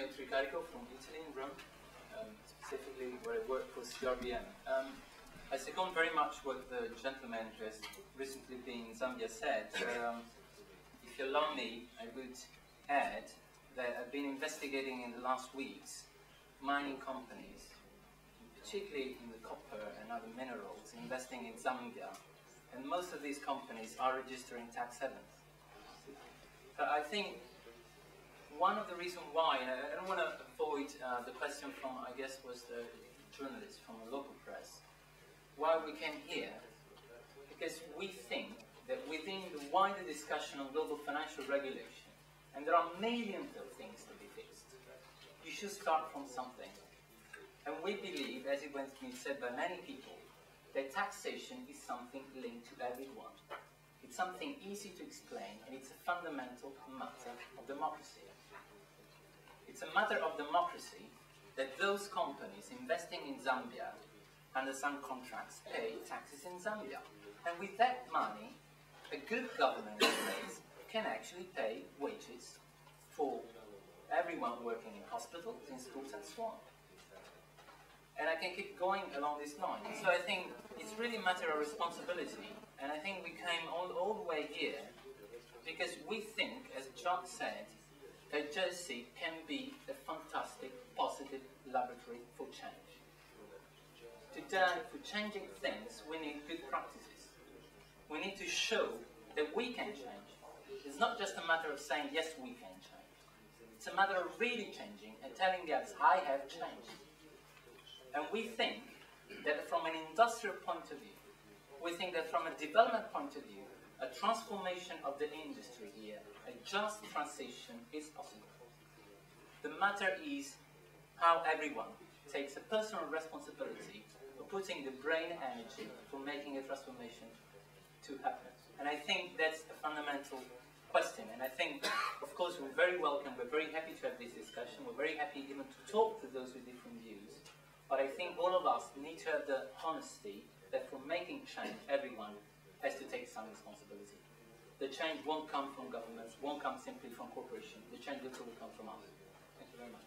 Antonio Tricarico from Italy in Rome, specifically where I work for CRBM. I second very much what the gentleman who has recently been in Zambia said. If you allow me, I would add that I've been investigating in the last weeks mining companies, particularly in the copper and other minerals, investing in Zambia. And most of these companies are registering tax havens. So I think one of the reasons why, and I don't want to avoid the question from, I guess, was the journalist from the local press, why we came here, because we think that within the wider discussion on global financial regulation, and there are millions of things to be fixed, you should start from something. And we believe, as it was been said by many people, that taxation is something linked to everyone. It's something easy to explain, and it's a fundamental matter of democracy. It's a matter of democracy that those companies investing in Zambia under some contracts pay taxes in Zambia. And with that money, a good government in place can actually pay wages for everyone working in hospitals, in schools, and so on. And I can keep going along this line. So I think it's really a matter of responsibility. And I think we came all the way here because we think, as John said, that Jersey can be a fantastic, positive laboratory for change. Today, for changing things, we need good practices. We need to show that we can change. It's not just a matter of saying, yes, we can change. It's a matter of really changing and telling us, I have changed. And we think that from an industrial point of view, we think that from a development point of view, a transformation of the industry here, a just transition is possible. The matter is how everyone takes a personal responsibility for putting the brain energy for making a transformation to happen. And I think that's a fundamental question. And I think, of course, we're very welcome, we're very happy to have this discussion, we're very happy even to talk to those with different views. But I think all of us need to have the honesty that for making change, everyone has to take some responsibility. The change won't come from governments, won't come simply from corporations. The change will come from us. Thank you very much.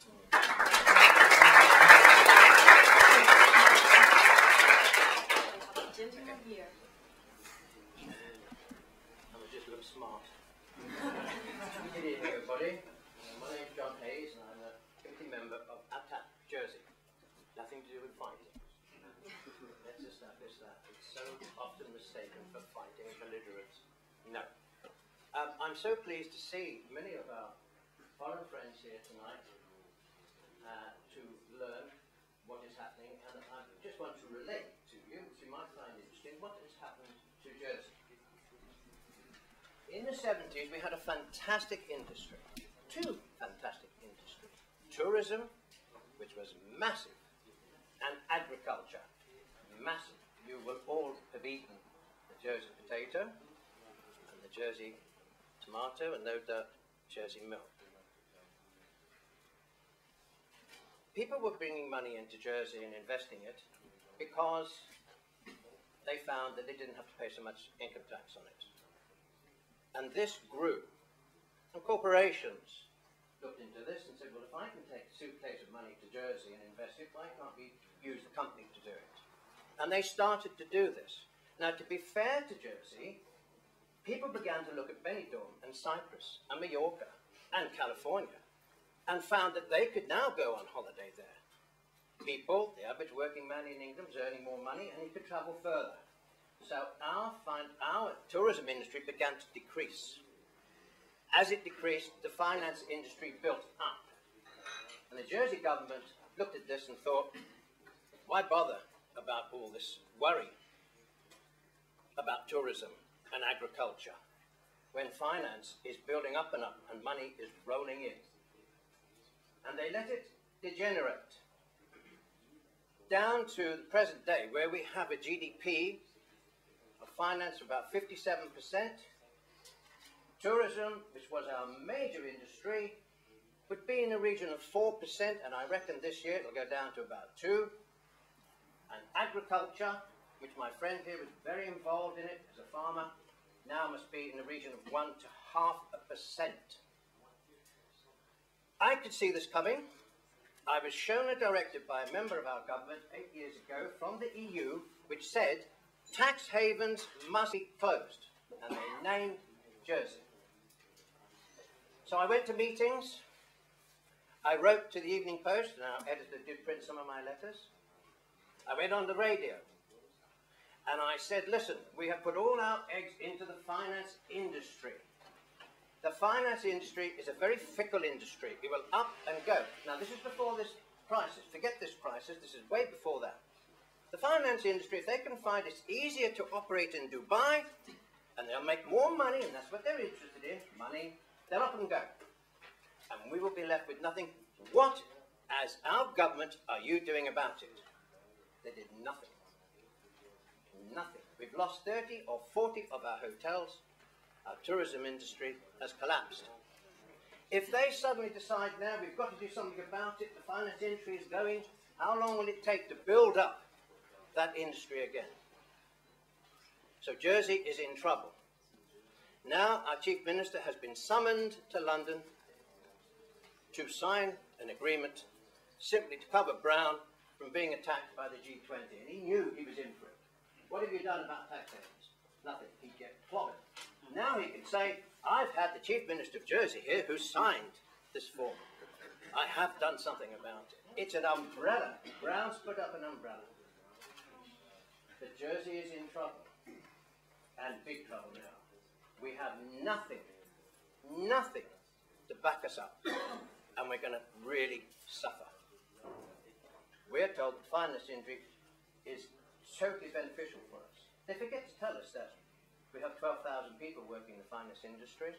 Gentleman here. I just look smart. Good evening, everybody. My name is John Hayes, and I'm a committee member of ATAP Jersey. Nothing to do with fighting. Let's establish that. It's so often mistaken for fighting belligerents. No. I'm so pleased to see many of our foreign friends here tonight to learn what is happening, and I just want to relate to you, which you might find interesting, what has happened to Jersey. In the 70s, we had a fantastic industry, two fantastic industries. Tourism, which was massive, and agriculture, massive. You will all have eaten the Jersey potato, and the Jersey tomato, and no doubt Jersey milk. People were bringing money into Jersey and investing it because they found that they didn't have to pay so much income tax on it. And this grew. And corporations looked into this and said, well, if I can take a suitcase of money to Jersey and invest it, why can't we use the company to do it? And they started to do this. Now, to be fair to Jersey, people began to look at Benidorm and Cyprus and Mallorca and California and found that they could now go on holiday there. People, the average working man in England was earning more money and he could travel further. So our tourism industry began to decrease. As it decreased, the finance industry built up. And the Jersey government looked at this and thought, why bother about all this worry about tourism and agriculture when finance is building up and money is rolling in? And they let it degenerate down to the present day, where we have a GDP of finance of about 57%. Tourism, which was our major industry, would be in the region of 4%, and I reckon this year it'll go down to about 2%. And agriculture, which my friend here is very involved in it as a farmer, now must be in the region of 1.5%. I could see this coming. I was shown a directive by a member of our government 8 years ago from the EU, which said tax havens must be closed, and they named Jersey. So I went to meetings. I wrote to the Evening Post, and our editor did print some of my letters. I went on the radio, and I said, listen, we have put all our eggs into the finance industry. The finance industry is a very fickle industry. It will up and go. Now, this is before this crisis. Forget this crisis. This is way before that. The finance industry, if they can find it's easier to operate in Dubai, and they'll make more money, and that's what they're interested in, money, they'll up and go. And we will be left with nothing. What, as our government, are you doing about it? They did nothing. Nothing. We've lost 30 or 40 of our hotels. Our tourism industry has collapsed. If they suddenly decide now we've got to do something about it, the finance industry is going, how long will it take to build up that industry again? So Jersey is in trouble. Now our Chief Minister has been summoned to London to sign an agreement simply to cover Brown from being attacked by the G20. And he knew he was in for it. What have you done about tax havens? Nothing. He'd get clobbered. Now he can say, I've had the Chief Minister of Jersey here who signed this form. I have done something about it. It's an umbrella. Brown's put up an umbrella. But Jersey is in trouble. And big trouble now. We have nothing to back us up. And we're going to really suffer. We're told the finance industry is totally beneficial for us. They forget to tell us that we have 12,000 people working in the finance industry.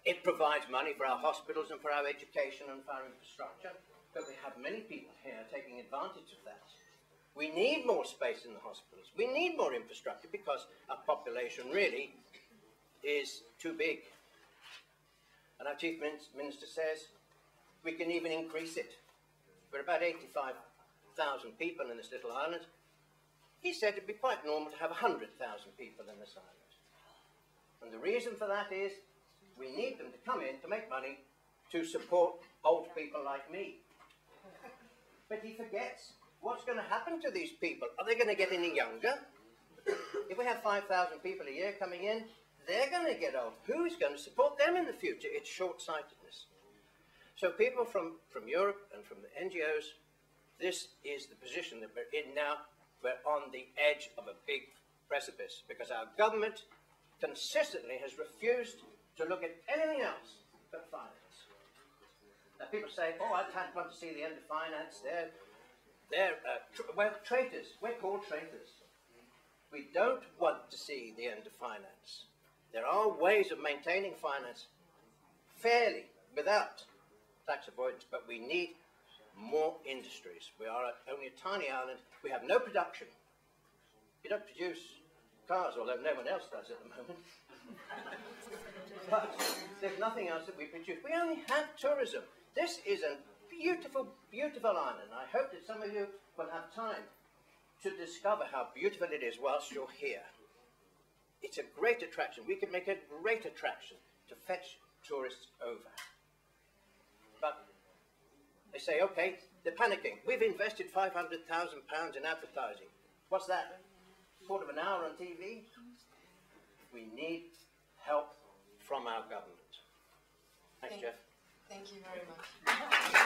It provides money for our hospitals and for our education and for our infrastructure, but we have many people here taking advantage of that. We need more space in the hospitals. We need more infrastructure because our population really is too big. And our Chief Minister says we can even increase it. We're about 85,000 people in this little island. He said it'd be quite normal to have 100,000 people in this island. And the reason for that is we need them to come in to make money to support old people like me. But he forgets what's going to happen to these people. Are they going to get any younger? If we have 5,000 people a year coming in, they're going to get old. Who's going to support them in the future? It's short-sightedness. So people from Europe and from the NGOs, this is the position that we're in now. We're on the edge of a big precipice because our government consistently has refused to look at anything else but finance. Now people say, oh, I don't want to see the end of finance. We're traitors. We're called traitors. We don't want to see the end of finance. There are ways of maintaining finance fairly without tax avoidance, but we need more industries. We are only a tiny island. We have no production. We don't produce cars, although no one else does at the moment. But there's nothing else that we produce. We only have tourism. This is a beautiful, beautiful island. I hope that some of you will have time to discover how beautiful it is whilst you're here. It's a great attraction. We could make a great attraction to fetch tourists over. But they say, okay, they're panicking. We've invested £500,000 in advertising. What's that? Quarter of an hour on TV? We need help from our government. Thanks, Jeff. Thank you very much.